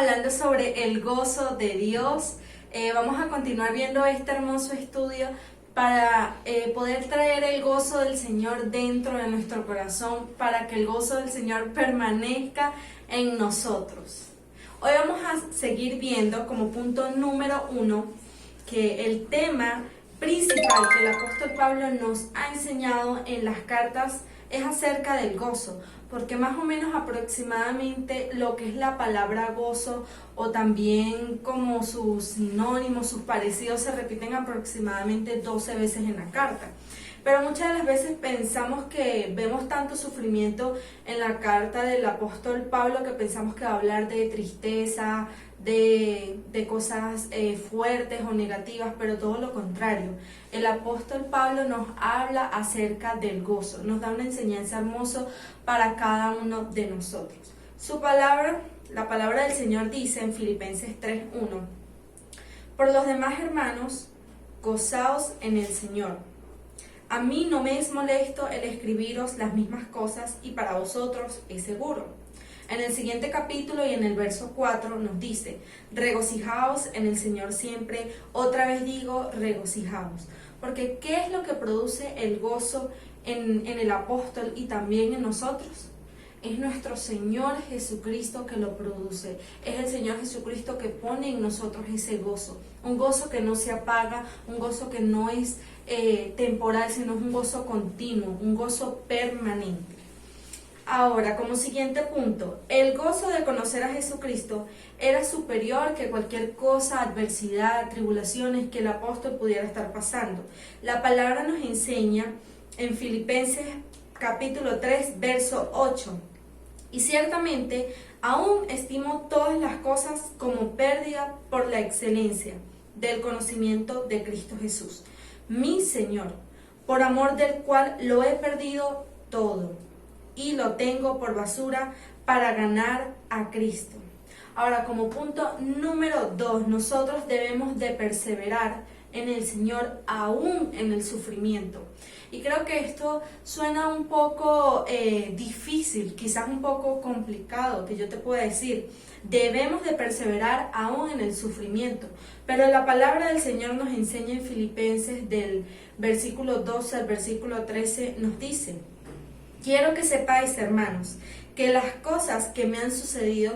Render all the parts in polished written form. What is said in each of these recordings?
hablando sobre el gozo de Dios. Vamos a continuar viendo este hermoso estudio para poder traer el gozo del Señor dentro de nuestro corazón, para que el gozo del Señor permanezca en nosotros. Hoy vamos a seguir viendo como punto número 1 que el tema principal que el apóstol Pablo nos ha enseñado en las cartas es acerca del gozo, porque más o menos aproximadamente lo que es la palabra gozo o también como sus sinónimos, sus parecidos se repiten aproximadamente 12 veces en la carta. Pero muchas de las veces pensamos que vemos tanto sufrimiento en la carta del apóstol Pablo que pensamos que va a hablar de tristeza, de cosas fuertes o negativas, pero todo lo contrario. El apóstol Pablo nos habla acerca del gozo, nos da una enseñanza hermosa para cada uno de nosotros. Su palabra, la palabra del Señor dice en Filipenses 3:1: por los demás, hermanos, gozaos en el Señor. A mí no me es molesto el escribiros las mismas cosas y para vosotros es seguro. En el siguiente capítulo y en el verso 4 nos dice: regocijaos en el Señor siempre. Otra vez digo, regocijaos. Porque ¿qué es lo que produce el gozo en el apóstol y también en nosotros? Es nuestro Señor Jesucristo que lo produce. Es el Señor Jesucristo que pone en nosotros ese gozo. Un gozo que no se apaga, un gozo que no es temporal, sino es un gozo continuo, un gozo permanente. Ahora, como siguiente punto, el gozo de conocer a Jesucristo era superior que cualquier cosa, adversidad, tribulaciones que el apóstol pudiera estar pasando. La palabra nos enseña en Filipenses capítulo 3, verso 8: y ciertamente aún estimo todas las cosas como pérdida por la excelencia del conocimiento de Cristo Jesús, mi Señor, por amor del cual lo he perdido todo y lo tengo por basura para ganar a Cristo. Ahora, como punto número 2, nosotros debemos de perseverar en el Señor aún en el sufrimiento. Y creo que esto suena un poco difícil, quizás un poco complicado, que yo te pueda decir. Debemos de perseverar aún en el sufrimiento. Pero la palabra del Señor nos enseña en Filipenses del versículo 12 al versículo 13, nos dice: quiero que sepáis, hermanos, que las cosas que me han sucedido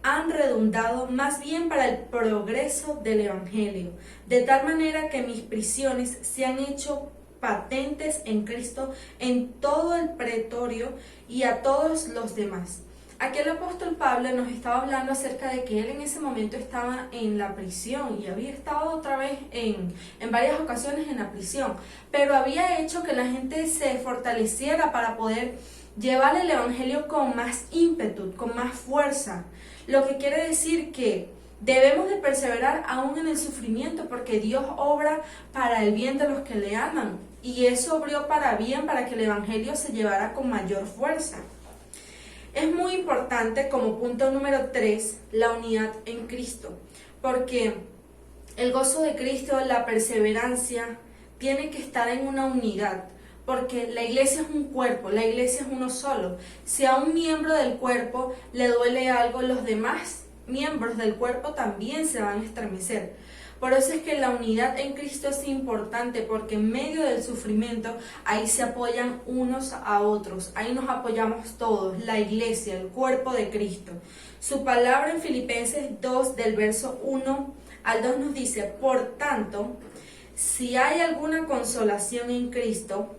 han redundado más bien para el progreso del Evangelio, de tal manera que mis prisiones se han hecho patentes en Cristo en todo el pretorio y a todos los demás. Aquí el apóstol Pablo nos estaba hablando acerca de que él en ese momento estaba en la prisión y había estado otra vez en varias ocasiones en la prisión, pero había hecho que la gente se fortaleciera para poder llevar el evangelio con más ímpetu, con más fuerza. Lo que quiere decir que debemos de perseverar aún en el sufrimiento, porque Dios obra para el bien de los que le aman, y eso obró para bien, para que el evangelio se llevara con mayor fuerza. Es muy importante, como punto número 3, la unidad en Cristo, porque el gozo de Cristo, la perseverancia, tiene que estar en una unidad, porque la iglesia es un cuerpo, la iglesia es uno solo. Si a un miembro del cuerpo le duele algo, los demás miembros del cuerpo también se van a estremecer. Por eso es que la unidad en Cristo es importante, porque en medio del sufrimiento ahí se apoyan unos a otros, ahí nos apoyamos todos, la iglesia, el cuerpo de Cristo. Su palabra en Filipenses 2 del verso 1 al 2 nos dice: por tanto, si hay alguna consolación en Cristo,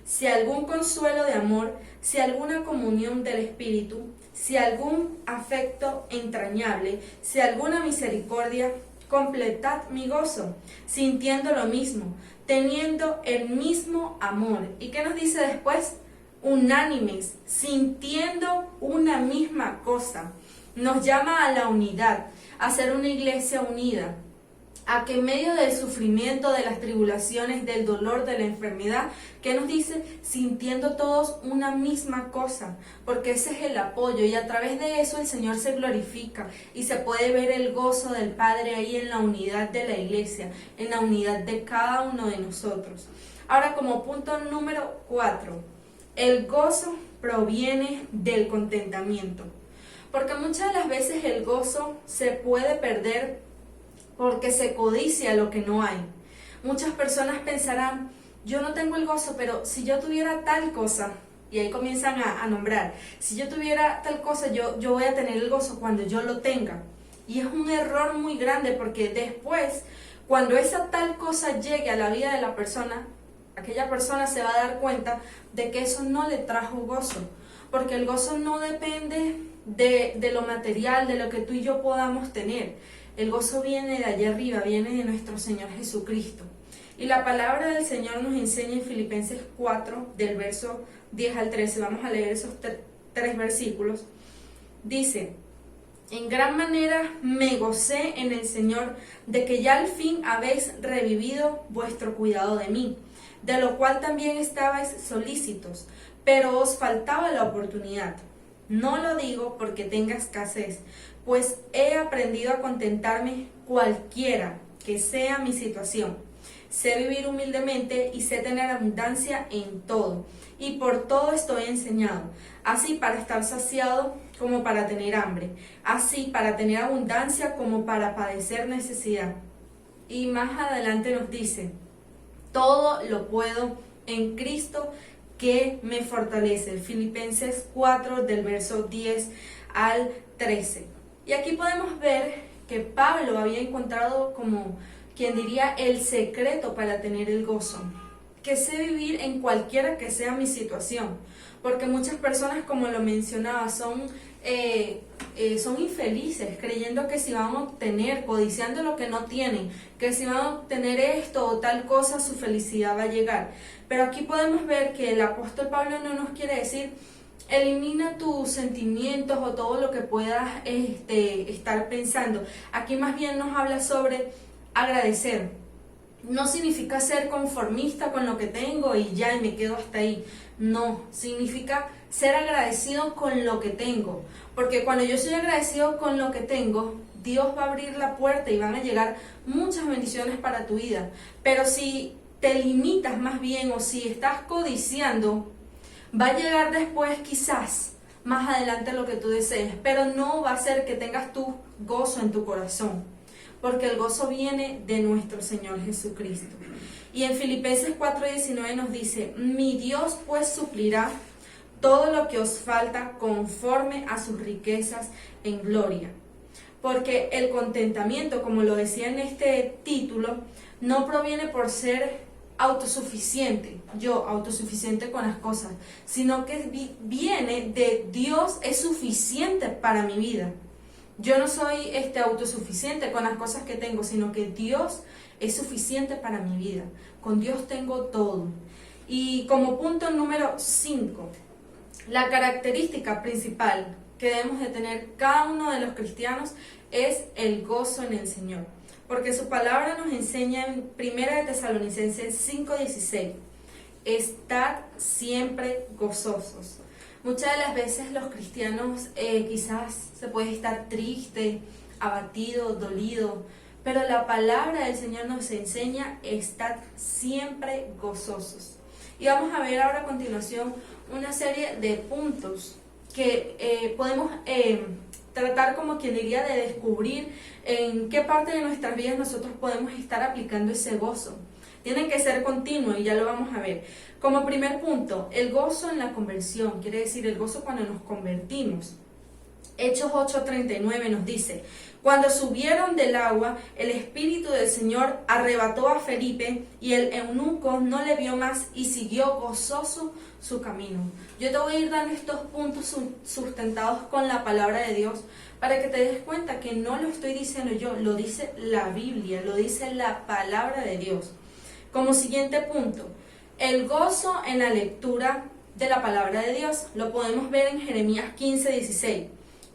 si algún consuelo de amor, si alguna comunión del Espíritu, si algún afecto entrañable, si alguna misericordia, completad mi gozo, sintiendo lo mismo, teniendo el mismo amor. ¿Y qué nos dice después? Unánimes, sintiendo una misma cosa. Nos llama a la unidad, a ser una iglesia unida, a que en medio del sufrimiento, de las tribulaciones, del dolor, de la enfermedad, ¿qué nos dice? Sintiendo todos una misma cosa, porque ese es el apoyo, y a través de eso el Señor se glorifica y se puede ver el gozo del Padre ahí en la unidad de la iglesia, en la unidad de cada uno de nosotros. Ahora, como punto número 4, el gozo proviene del contentamiento. Porque muchas de las veces el gozo se puede perder porque se codicia lo que no hay. Muchas personas pensarán, yo no tengo el gozo, pero si yo tuviera tal cosa, y ahí comienzan a nombrar, si yo tuviera tal cosa, yo voy a tener el gozo cuando yo lo tenga. Y es un error muy grande porque después, cuando esa tal cosa llegue a la vida de la persona, aquella persona se va a dar cuenta de que eso no le trajo gozo. Porque el gozo no depende de lo material, de lo que tú y yo podamos tener. El gozo viene de allá arriba, viene de nuestro Señor Jesucristo. Y la palabra del Señor nos enseña en Filipenses 4, del verso 10 al 13. Vamos a leer esos tres versículos. Dice: en gran manera me gocé en el Señor de que ya al fin habéis revivido vuestro cuidado de mí, de lo cual también estabais solícitos, pero os faltaba la oportunidad. No lo digo porque tenga escasez, pues he aprendido a contentarme cualquiera que sea mi situación. Sé vivir humildemente y sé tener abundancia en todo, y por todo estoy enseñado, así para estar saciado como para tener hambre, así para tener abundancia como para padecer necesidad. Y más adelante nos dice: todo lo puedo en Cristo que me fortalece. Filipenses 4 del verso 10 al 13. Y aquí podemos ver que Pablo había encontrado, como quien diría, el secreto para tener el gozo, que sé vivir en cualquiera que sea mi situación, porque muchas personas, como lo mencionaba, son infelices, creyendo que si van a obtener, codiciando lo que no tienen, que si van a obtener esto o tal cosa, su felicidad va a llegar. Pero aquí podemos ver que el apóstol Pablo no nos quiere decir: elimina tus sentimientos o todo lo que puedas estar pensando. Aquí más bien nos habla sobre agradecer. No significa ser conformista con lo que tengo y ya, y me quedo hasta ahí. No, significa ser agradecido con lo que tengo. Porque cuando yo soy agradecido con lo que tengo, Dios va a abrir la puerta y van a llegar muchas bendiciones para tu vida. Pero si te limitas más bien, o si estás codiciando, va a llegar después, quizás más adelante, lo que tú desees, pero no va a ser que tengas tu gozo en tu corazón, porque el gozo viene de nuestro Señor Jesucristo. Y en Filipenses 4:19 nos dice: mi Dios pues suplirá todo lo que os falta conforme a sus riquezas en gloria. Porque el contentamiento, como lo decía en este título, no proviene por ser autosuficiente, yo autosuficiente con las cosas, sino que viene de Dios es suficiente para mi vida. Yo no soy autosuficiente con las cosas que tengo, sino que Dios es suficiente para mi vida. Con Dios tengo todo. Y como punto número 5, la característica principal que debemos de tener cada uno de los cristianos es el gozo en el Señor. Porque su palabra nos enseña en 1 Tesalonicenses 5:16: estad siempre gozosos. Muchas de las veces los cristianos quizás se puede estar triste, abatido, dolido, pero la palabra del Señor nos enseña: estad siempre gozosos. Y vamos a ver ahora a continuación una serie de puntos que podemos tratar, como quien diría, de descubrir en qué parte de nuestras vidas nosotros podemos estar aplicando ese gozo. Tienen que ser continuos y ya lo vamos a ver. Como primer punto, el gozo en la conversión, quiere decir el gozo cuando nos convertimos. Hechos 8:39 nos dice: cuando subieron del agua, el Espíritu del Señor arrebató a Felipe y el eunuco no le vio más y siguió gozoso su camino. Yo te voy a ir dando estos puntos sustentados con la palabra de Dios para que te des cuenta que no lo estoy diciendo yo, lo dice la Biblia, lo dice la palabra de Dios. Como siguiente punto, el gozo en la lectura de la palabra de Dios. Lo podemos ver en Jeremías 15:16.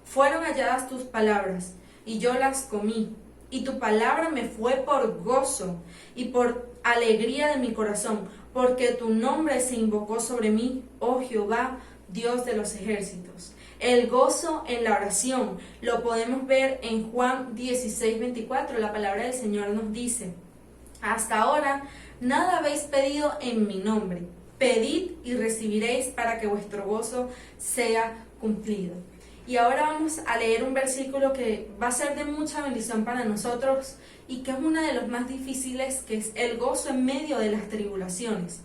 Fueron halladas tus palabras y yo las comí, y tu palabra me fue por gozo y por alegría de mi corazón, porque tu nombre se invocó sobre mí, oh Jehová, Dios de los ejércitos. El gozo en la oración lo podemos ver en Juan 16:24. La palabra del Señor nos dice: hasta ahora nada habéis pedido en mi nombre. Pedid y recibiréis para que vuestro gozo sea cumplido. Y ahora vamos a leer un versículo que va a ser de mucha bendición para nosotros y que es uno de los más difíciles, que es el gozo en medio de las tribulaciones.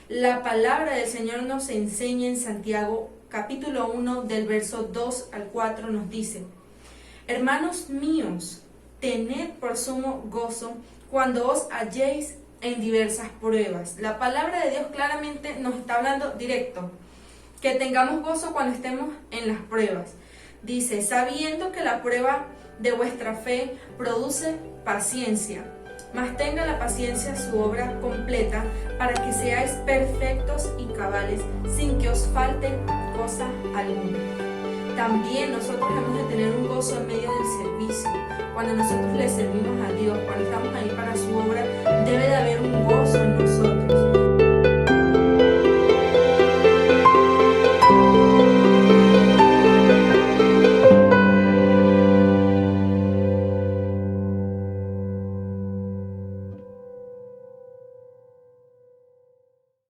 La palabra del Señor nos enseña en Santiago capítulo 1 del verso 2 al 4 nos dice: Hermanos míos, tened por sumo gozo cuando os halléis en diversas pruebas. La palabra de Dios claramente nos está hablando directo, que tengamos gozo cuando estemos en las pruebas. Dice, sabiendo que la prueba de vuestra fe produce paciencia, mas tenga la paciencia su obra completa, para que seáis perfectos y cabales, sin que os falte cosa alguna. También nosotros hemos de tener un gozo en medio del servicio, cuando nosotros le servimos a Dios, cuando estamos ahí para su obra,